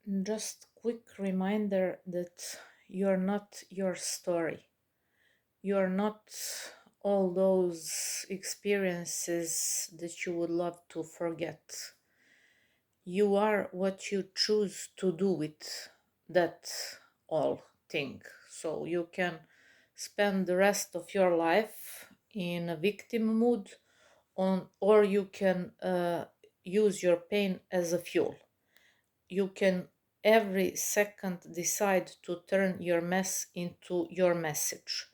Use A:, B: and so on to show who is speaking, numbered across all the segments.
A: Just quick reminder that you're not your story. You're not all those experiences that you would love to forget. You are what you choose to do with that all thing. So you can spend the rest of your life in a victim mood or you can use your pain as a fuel. You can every second decide to turn your mess into your message.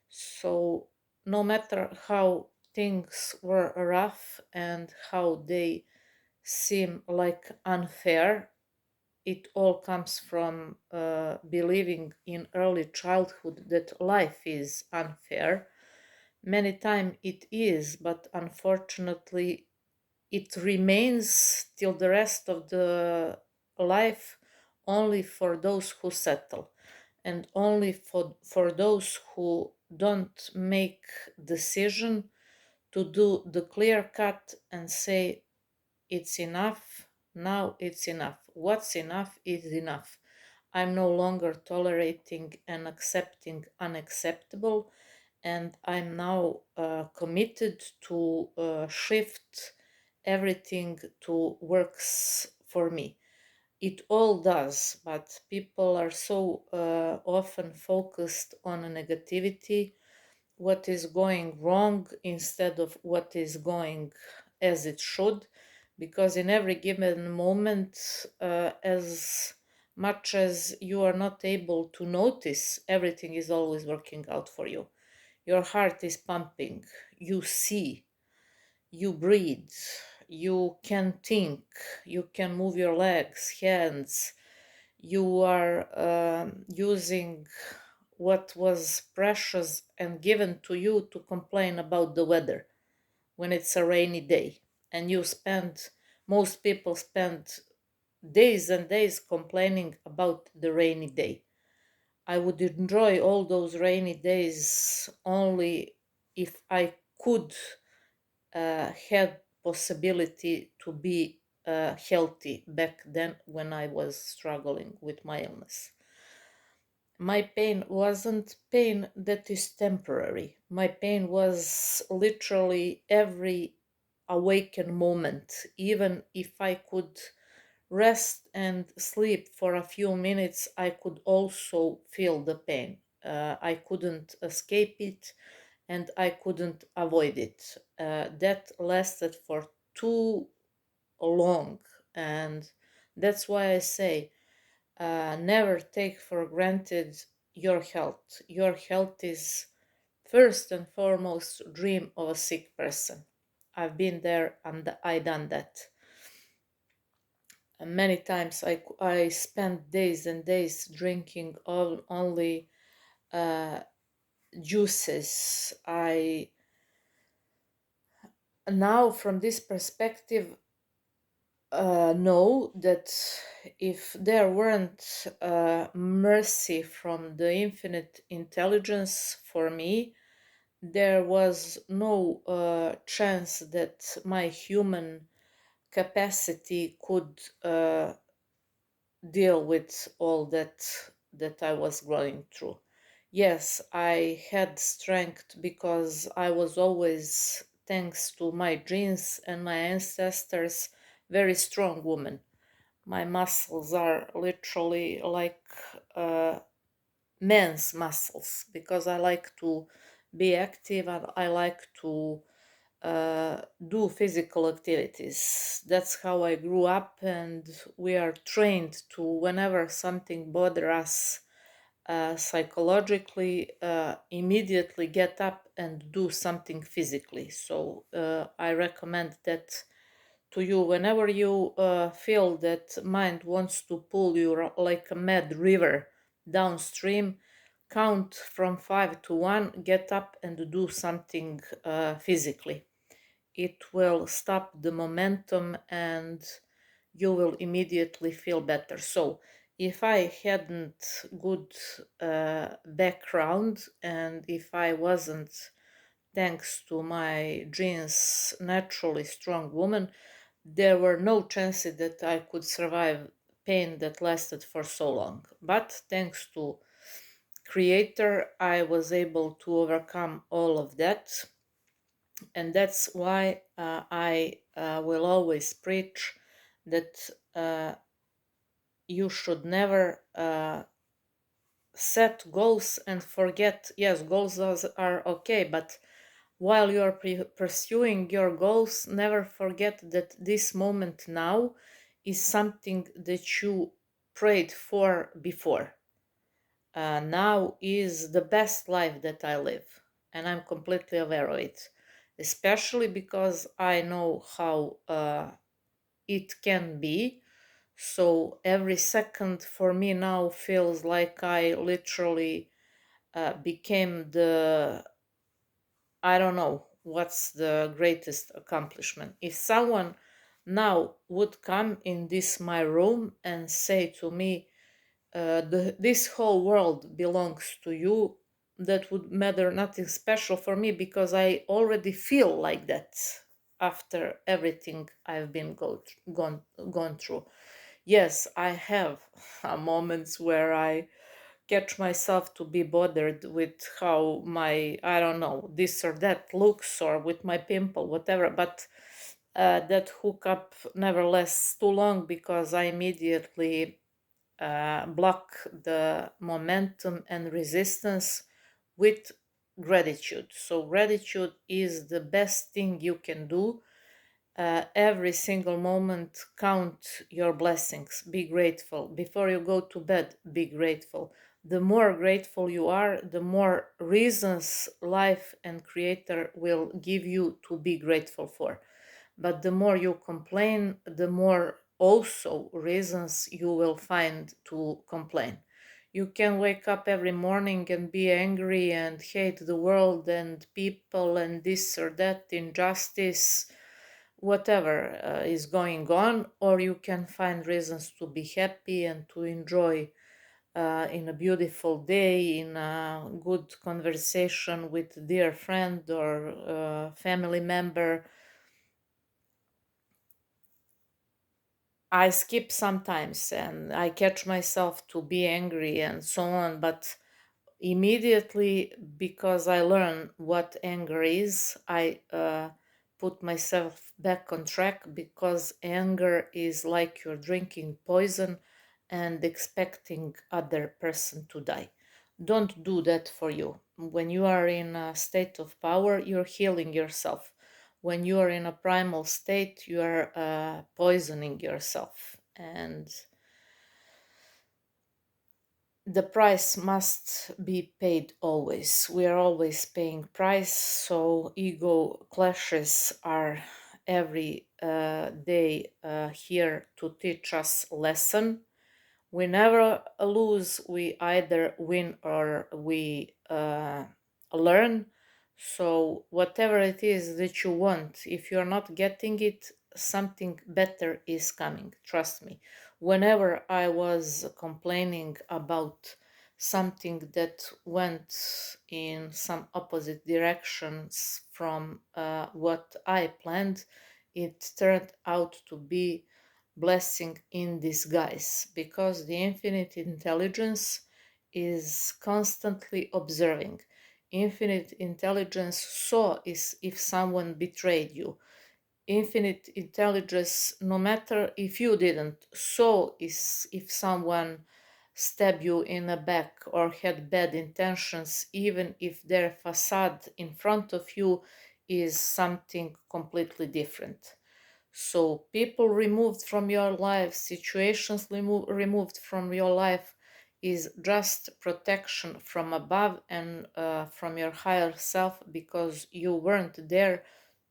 A: So, no matter how things were rough and how they seem like unfair, it all comes from believing in early childhood that life is unfair. Many times it is, but unfortunately, it remains till the rest of the life only for those who settle and only for those who don't make decision to do the clear cut and say it's enough. Now it's enough. What's enough is enough. I'm no longer tolerating and accepting unacceptable, and I'm now committed to shift everything to works for me. It all does, but people are so often focused on a negativity, what is going wrong instead of what is going as it should, because in every given moment, as much as you are not able to notice, everything is always working out for you. Your heart is pumping, you see, you breathe, you can think, you can move your legs, hands, you are using what was precious and given to you to complain about the weather when it's a rainy day. And most people spend days and days complaining about the rainy day. I would enjoy all those rainy days only if I could had possibility to be healthy back then when I was struggling with my illness. My pain wasn't pain that is temporary. My pain was literally every awakened moment. Even if I could rest and sleep for a few minutes, I could also feel the pain. I couldn't escape it and I couldn't avoid it. That lasted for too long. And that's why I say never take for granted your health. Your health is first and foremost dream of a sick person. I've been there and I done that. And many times I spent days and days drinking only uh, juices. I now from this perspective know that if there weren't mercy from the infinite intelligence for me, there was no chance that my human capacity could deal with all that I was going through. Yes, I had strength because I was always, thanks to my genes and my ancestors, very strong woman. My muscles are literally like uh, men's muscles because I like to be active and I like to do physical activities. That's how I grew up, and we are trained to, whenever something bothers us psychologically, immediately get up and do something physically. So I recommend that to you whenever you feel that mind wants to pull you like a mad river downstream. Count from 5 to 1, get up and do something physically. It will stop the momentum and you will immediately feel better. So if I hadn't good background and if I wasn't, thanks to my genes, naturally strong woman, there were no chances that I could survive pain that lasted for so long. But thanks to Creator, I was able to overcome all of that. And that's why I will always preach that you should never set goals and forget. Yes, goals are okay, but while you're pursuing your goals, never forget that this moment now is something that you prayed for before. Now is the best life that I live, and I'm completely aware of it, especially because I know how it can be. So every second for me now feels like I literally became the, I don't know what's the greatest accomplishment. If someone now would come in this my room and say to me, this whole world belongs to you, that would matter nothing special for me because I already feel like that after everything I've been gone through. Yes, I have moments where I catch myself to be bothered with how my, I don't know, this or that looks, or with my pimple, whatever, but that hookup never lasts too long because I immediately block the momentum and resistance with gratitude. So gratitude is the best thing you can do. Every single moment, count your blessings. Be grateful. Before you go to bed, be grateful. The more grateful you are, the more reasons life and Creator will give you to be grateful for. But the more you complain, the more also reasons you will find to complain. You can wake up every morning and be angry and hate the world and people and this or that, injustice, whatever is going on, or you can find reasons to be happy and to enjoy in a beautiful day, in a good conversation with a dear friend or family member. I skip sometimes and I catch myself to be angry and so on, but immediately, because I learn what anger is, I put myself back on track, because anger is like you're drinking poison and expecting other person to die. Don't do that for you. When you are in a state of power, you're healing yourself. When you are in a primal state, you are poisoning yourself. And the price must be paid always. We are always paying price, so ego clashes are every day here to teach us lesson. We never lose. We either win or we learn. So whatever it is that you want, if you're not getting it, something better is coming. Trust me. Whenever I was complaining about something that went in some opposite directions from what I planned, it turned out to be blessing in disguise, because the infinite intelligence is constantly observing. Infinite intelligence saw is if someone betrayed you. Infinite intelligence, no matter if you didn't, saw is if someone stabbed you in the back or had bad intentions, even if their facade in front of you is something completely different. So people removed from your life, situations removed from your life, is just protection from above and from your higher self, because you weren't there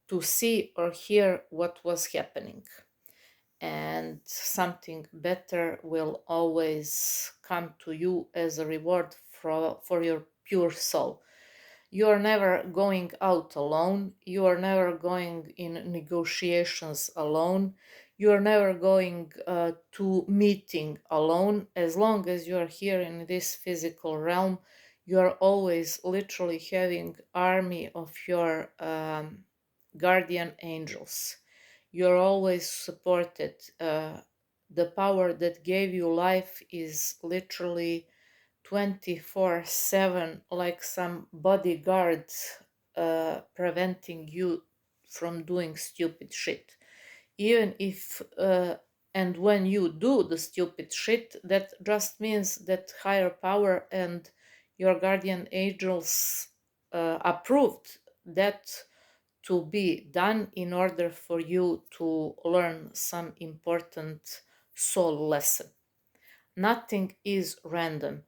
A: to see or hear what was happening. And something better will always come to you as a reward for your pure soul. You are never going out alone. You are never going in negotiations alone. You are never going to meeting alone. As long as you are here in this physical realm, you are always literally having army of your guardian angels. You are always supported. the power that gave you life is literally 24/7, like some bodyguard preventing you from doing stupid shit. Even if, and when you do the stupid shit, that just means that higher power and your guardian angels approved that to be done in order for you to learn some important soul lesson. Nothing is random.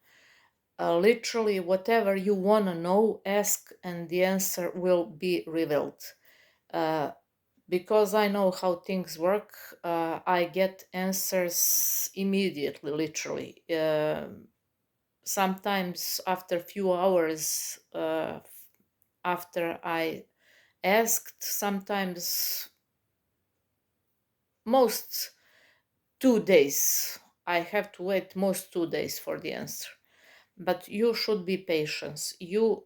A: Literally, whatever you want to know, ask, and the answer will be revealed. Uh, because I know how things work, I get answers immediately, literally. Sometimes after few hours after I asked, sometimes most 2 days. I have to wait most 2 days for the answer. But you should be patient. You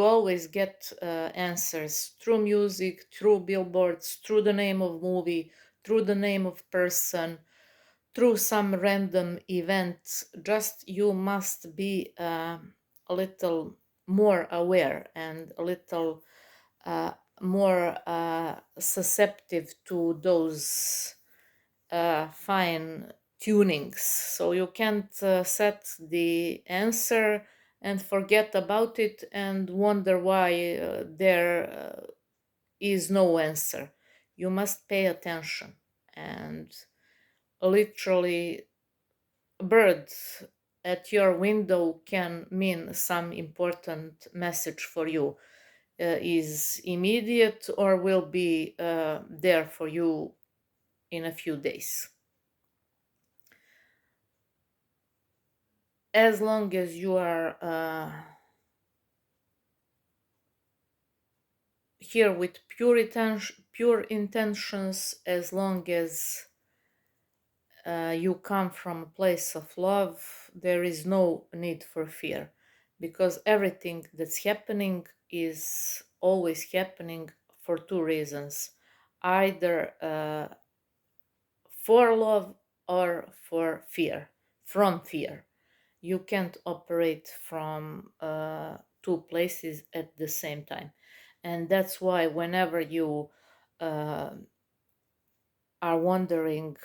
A: always get answers through music, through billboards, through the name of movie, through the name of person, through some random event. Just you must be a little more aware and a little uh, more susceptible to those fine tunings. So you can't set the answer and forget about it and wonder why there is no answer. You must pay attention. And literally, birds at your window can mean some important message for you. Is immediate or will be there for you in a few days. As long as you are here with pure intentions, as long as you come from a place of love, there is no need for fear, because everything that's happening is always happening for two reasons: either for love or for fear, from fear. You can't operate from two places at the same time. And that's why, whenever you uh, are wondering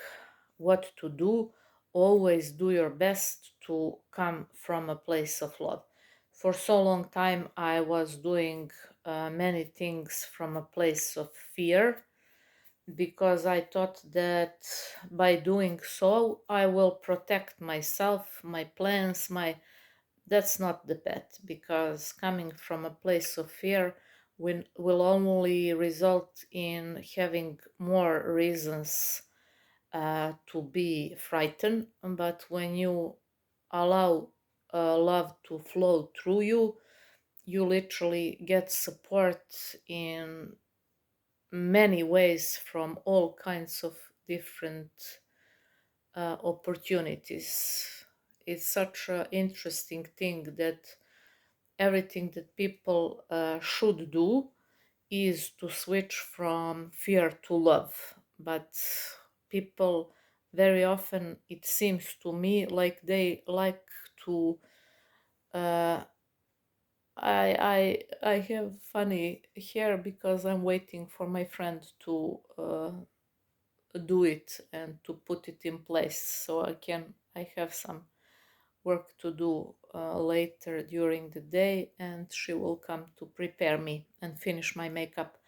A: what to do, always do your best to come from a place of love. For so long time, I was doing many things from a place of fear, because I thought that by doing so, I will protect myself, my plans, my that's not the path, because coming from a place of fear will only result in having more reasons to be frightened. But when you allow love to flow through you, you literally get support in many ways from all kinds of different opportunities. It's such an interesting thing that everything that people should do is to switch from fear to love. But people, very often, it seems to me, like they like to. Uh, I have funny hair because I'm waiting for my friend to do it and to put it in place, so I have some work to do later during the day, and she will come to prepare me and finish my makeup.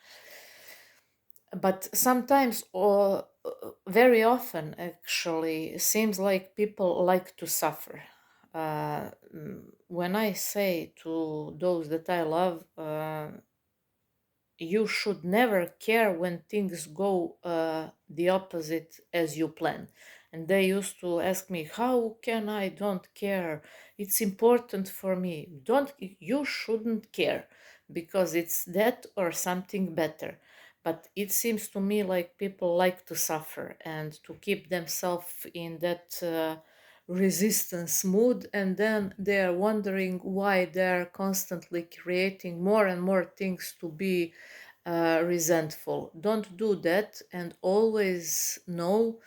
A: But sometimes, or very often actually, it seems like people like to suffer. When I say to those that I love, you should never care when things go the opposite as you plan. And they used to ask me, how can I don't care? It's important for me. Don't You shouldn't care, because it's that or something better. But it seems to me like people like to suffer and to keep themselves in that resistance mood, and then they're wondering why they're constantly creating more and more things to be resentful. Don't do that, and always know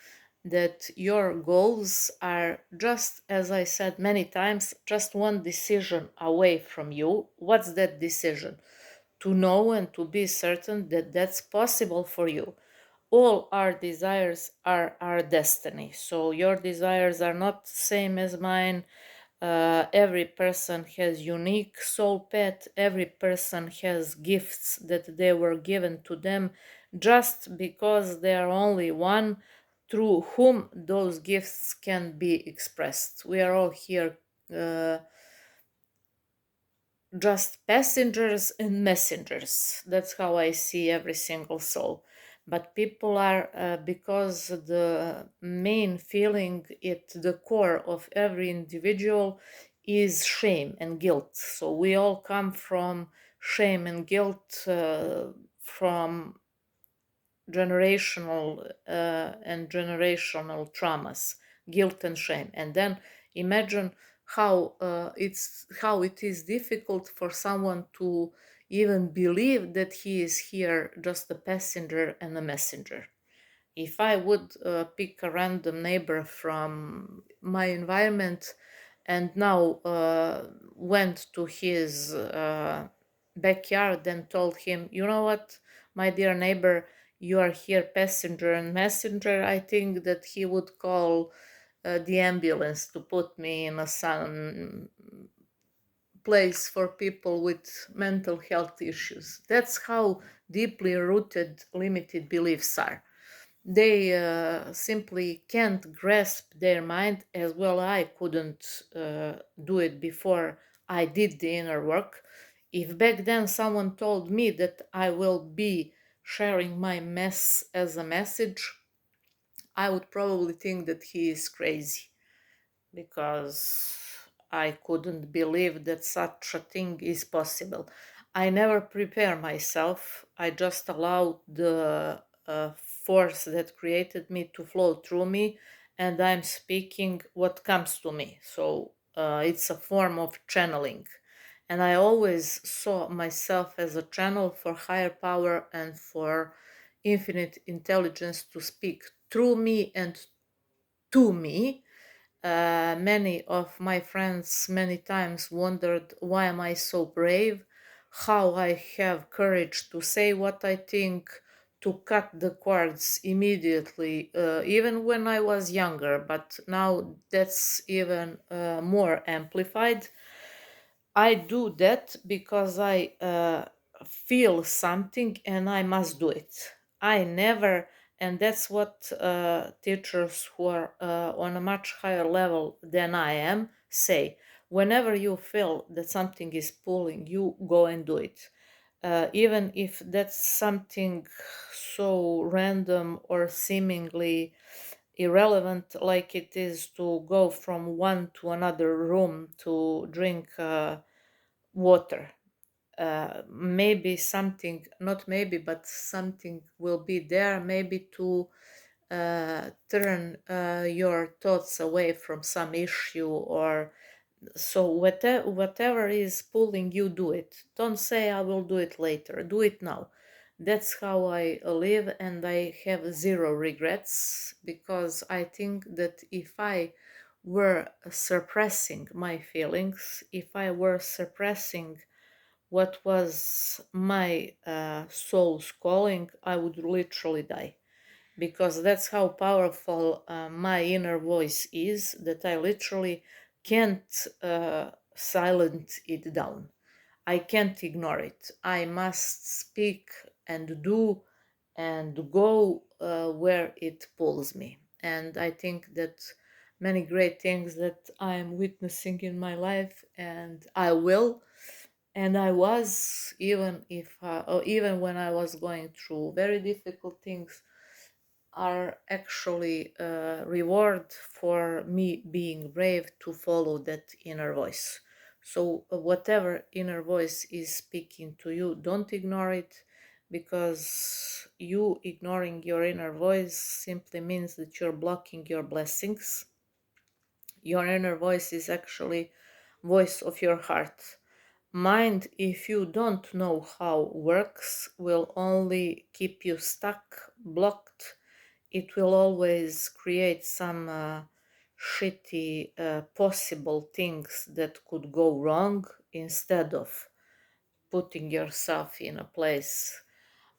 A: that your goals are just, as I said many times, just one decision away from you. What's that decision? To know and to be certain that that's possible for you. All our desires are our destiny. So your desires are not the same as mine. Every person has unique soul path. Every person has gifts that they were given to them just because they are only one through whom those gifts can be expressed. We are all here uh, just passengers and messengers. That's how I see every single soul. But people are, because the main feeling at the core of every individual is shame and guilt. So we all come from shame and guilt, from generational traumas, guilt and shame. And then imagine how it is difficult for someone to even believe that he is here just a passenger and a messenger. If I would pick a random neighbor from my environment and now went to his backyard and told him, you know what, my dear neighbor, you are here passenger and messenger, I think that he would call the ambulance to put me in a sun place for people with mental health issues. That's how deeply rooted limited beliefs are. They simply can't grasp their mind, as well I couldn't do it before I did the inner work. If back then someone told me that I will be sharing my mess as a message, I would probably think that he is crazy, because I couldn't believe that such a thing is possible. I never prepare myself. I just allow the force that created me to flow through me, and I'm speaking what comes to me. So it's a form of channeling. And I always saw myself as a channel for higher power and for infinite intelligence to speak through me and to me. Many of my friends many times wondered why am I so brave, how I have courage to say what I think, to cut the cords immediately, even when I was younger, but now that's even more amplified. I do that because I feel something and I must do it. I never, and that's what teachers who are on a much higher level than I am say. Whenever you feel that something is pulling, you go and do it. Even if that's something so random or seemingly irrelevant, like it is to go from one to another room to drink water. Maybe something, not maybe, but something will be there, maybe to turn your thoughts away from some issue, or so whatever is pulling you, do it. Don't say I will do it later, do it now. That's how I live, and I have zero regrets, because I think that if I were suppressing my feelings, if I were suppressing what was my soul's calling, I would literally die, because that's how powerful my inner voice is, that I literally can't silence it down. I can't ignore it. I must speak and do and go where it pulls me. And I think that many great things that I'm witnessing in my life, and I will, and I was, even if or even when I was going through very difficult things, are actually a reward for me being brave to follow that inner voice. So whatever inner voice is speaking to you, don't ignore it, because you ignoring your inner voice simply means that you're blocking your blessings. Your inner voice is actually voice of your heart. Mind, if you don't know how works, will only keep you stuck, blocked it will always create some shitty possible things that could go wrong instead of putting yourself in a place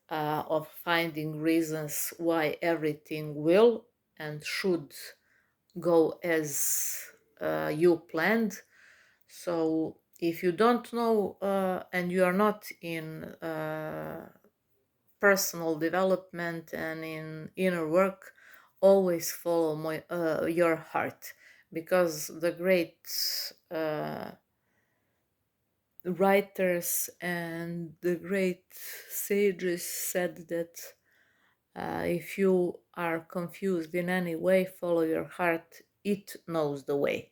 A: of finding reasons why everything will and should go as you planned. So if you don't know and you are not in personal development and in inner work, always follow your heart, because the great writers and the great sages said that if you are confused in any way, follow your heart, it knows the way.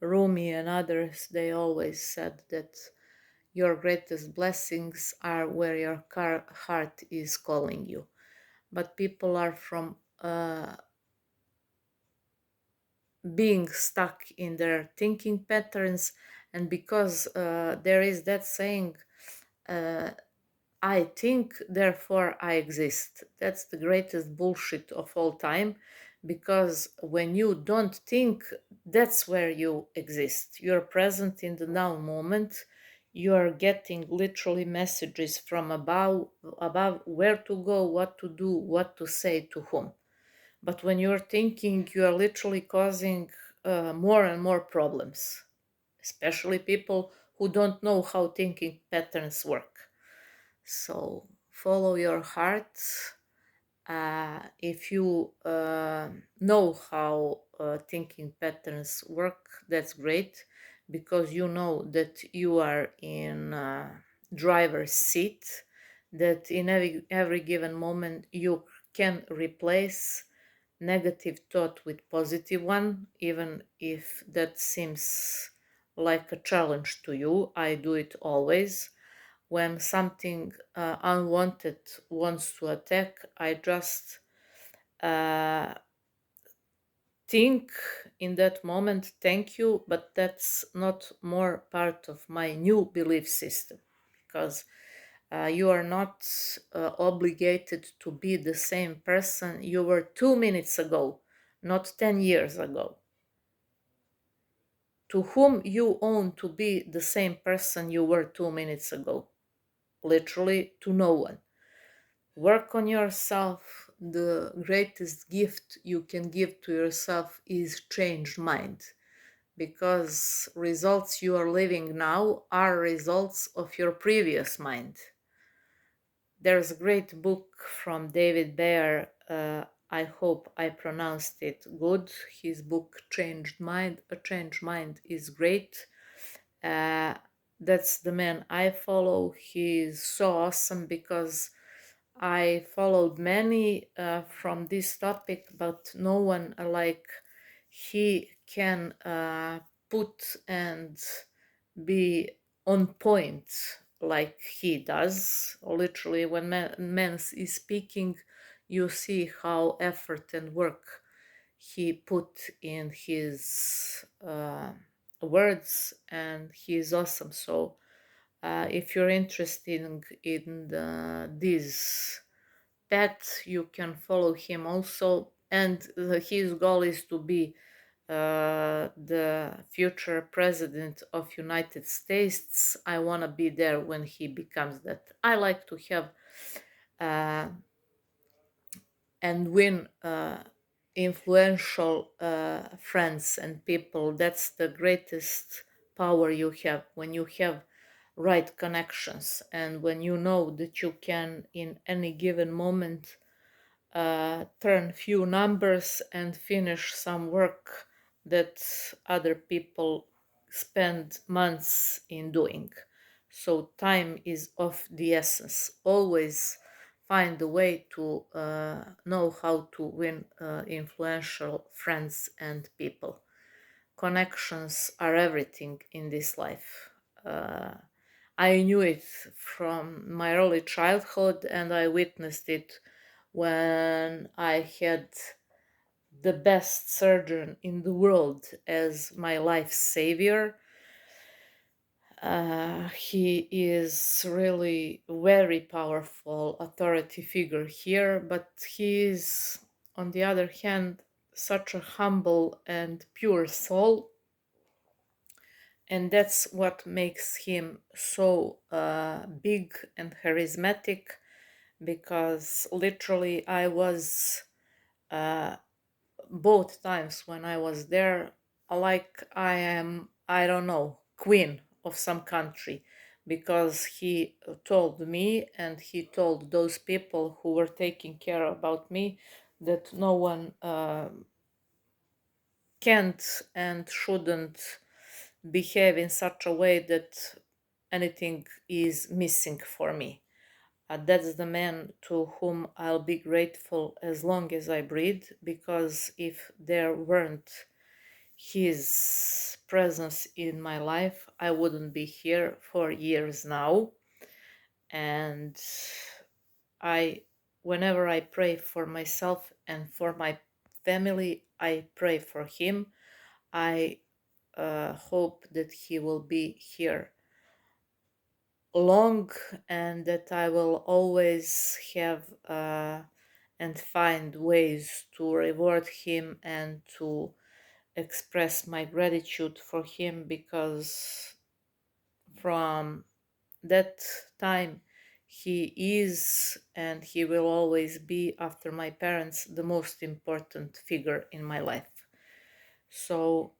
A: Rumi and others, they always said that your greatest blessings are where your heart is calling you. But people are from being stuck in their thinking patterns, and because there is that saying, uh, I think, therefore I exist. That's the greatest bullshit of all time, because when you don't think, that's where you exist. You're present in the now moment. You are getting literally messages from above where to go, what to do, what to say to whom. But when you're thinking, you are literally causing more and more problems, especially people who don't know how thinking patterns work. So follow your heart. If you know how thinking patterns work, that's great, because you know that you are in driver's seat, that in every given moment you can replace negative thought with positive one, even if that seems like a challenge to you. I do it always. When something unwanted wants to attack, I just uh, think in that moment, thank you, but that's not more part of my new belief system, because you are not obligated to be the same person you were 2 minutes ago, not 10 years ago. To whom you own to be the same person you were 2 minutes ago? Literally to no one. Work on yourself. The greatest gift you can give to yourself is changed mind, because results you are living now are results of your previous mind. There's a great book from David Bayer. I hope I pronounced it good. His book Changed Mind. A Changed Mind is great. Uh, that's the man I follow. He's so awesome, because I followed many from this topic, but no one like he can put and be on point like he does. Literally, when man is speaking, you see how effort and work he put in his words, and he is awesome. So if you're interested in this path, you can follow him also. And his goal is to be the future president of United States. I want to be there when he becomes that. I like to have uh, and win influential friends and people. That's the greatest power you have, when you have right connections, and when you know that you can in any given moment turn few numbers and finish some work that other people spend months in doing. So time is of the essence. Always find a way to know how to win influential friends and people. Connections are everything in this life. Uh, I knew it from my early childhood, and I witnessed it when I had the best surgeon in the world as my life savior. He is really very powerful authority figure here, but he is on the other hand, such a humble and pure soul, and that's what makes him so big and charismatic, because literally I was uh, both times when I was there, like I am, I don't know, queen of some country, because he told me and he told those people who were taking care about me that no one can't and shouldn't behave in such a way that anything is missing for me. That's the man to whom I'll be grateful as long as I breathe, because if there weren't his presence in my life, I wouldn't be here for years now. And I, whenever I pray for myself and for my family, I pray for him. I hope that he will be here long, and that I will always have and find ways to reward him and to express my gratitude for him, because from that time he is and he will always be, after my parents, the most important figure in my life. So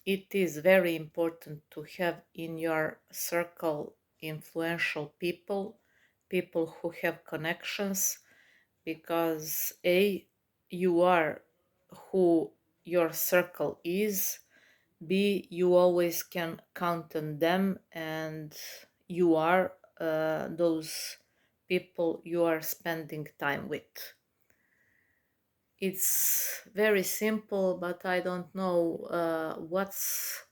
A: it is very important to have in your circle influential people, people who have connections, because A, you are who your circle is, B, you always can count on them, and you are those people you are spending time with. It's very simple, but I don't know what's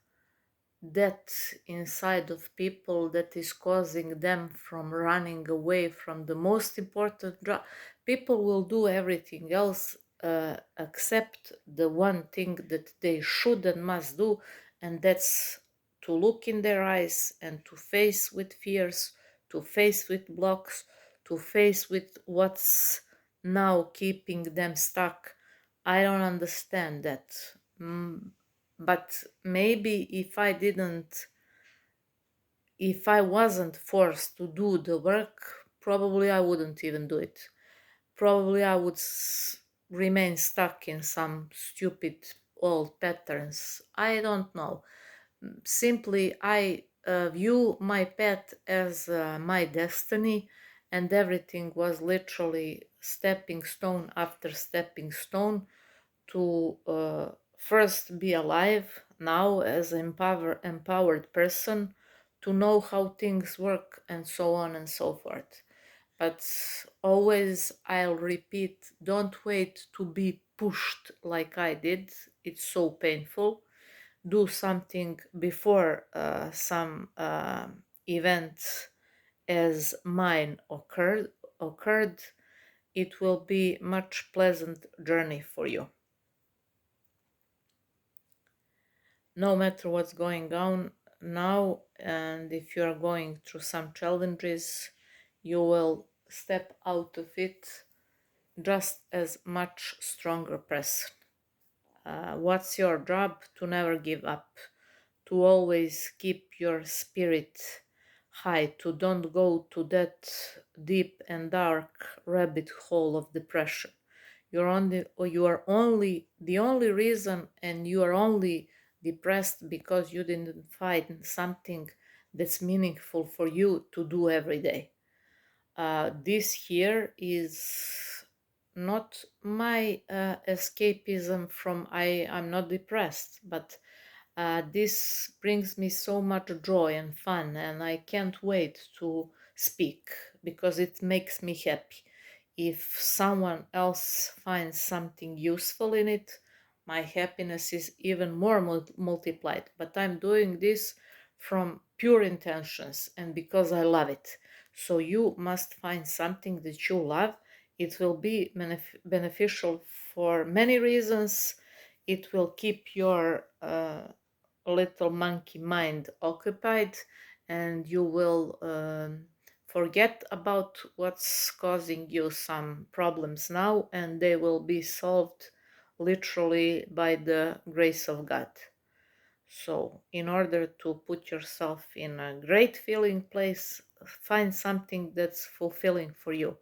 A: that inside of people that is causing them from running away from the most important job. People will do everything else except the one thing that they should and must do, and that's to look in their eyes and to face with fears, to face with blocks, to face with what's now keeping them stuck. I don't understand that. But maybe if I wasn't forced to do the work, probably I wouldn't even do it. Probably I would remain stuck in some stupid old patterns. I don't know. Simply, I view my path as my destiny, and everything was literally stepping stone after stepping stone to first be alive now as an empowered person, to know how things work, and so on and so forth. But always I'll repeat, don't wait to be pushed like I did. It's so painful. Do something before some event as mine occurred. It will be much pleasant journey for you. No matter what's going on now, and if you are going through some challenges, you will step out of it just as much stronger person. What's your job? To never give up, to always keep your spirit high, to don't go to that deep and dark rabbit hole of depression. You are only the only reason, and you are only depressed because you didn't find something that's meaningful for you to do every day. This here is not my escapism from I'm not depressed, but this brings me so much joy and fun, and I can't wait to speak because it makes me happy. If someone else finds something useful in it, my happiness is even more multiplied. But I'm doing this from pure intentions and because I love it. So you must find something that you love. It will be beneficial for many reasons. It will keep your little monkey mind occupied, and you will Forget about what's causing you some problems now, and they will be solved literally by the grace of God. So, in order to put yourself in a great feeling place, find something that's fulfilling for you.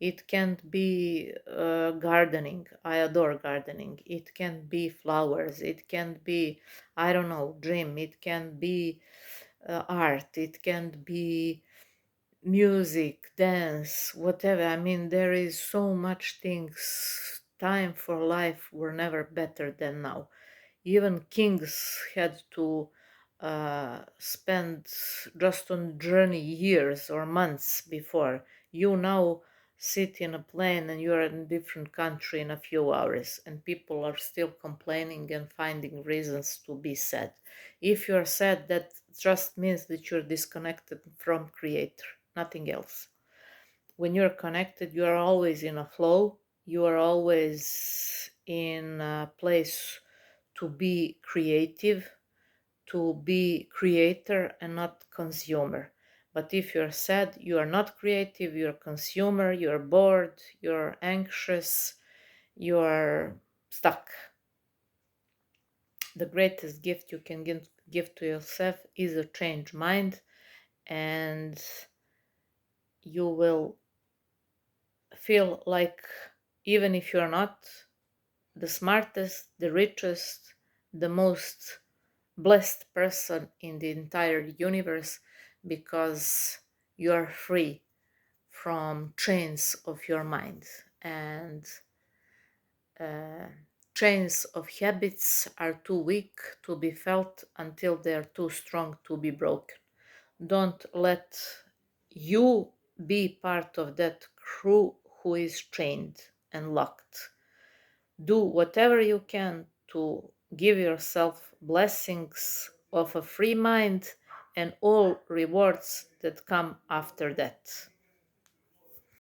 A: It can be gardening. I adore gardening. It can be flowers. It can be, I don't know, dream. It can be art. It can be music, dance, whatever. I mean, there is so much things. Time for life were never better than now. Even kings had to spend just on journey years or months before. You now sit in a plane and you're in a different country in a few hours, and people are still complaining and finding reasons to be sad. If you're sad, that just means that you're disconnected from Creator, nothing else. When you're connected, you are always in a flow, you are always in a place to be creative, to be creator and not consumer. But if you're sad, you are not creative, you're consumer, you're bored, you're anxious, you're stuck. The greatest gift you can give to yourself is a changed mind, and you will feel like, even if you're not the smartest, the richest, the most blessed person in the entire universe, because you are free from chains of your mind, and uh, chains of habits are too weak to be felt until they are too strong to be broken. Don't let you be part of that crew who is chained and locked. Do whatever you can to give yourself blessings of a free mind and all rewards that come after that.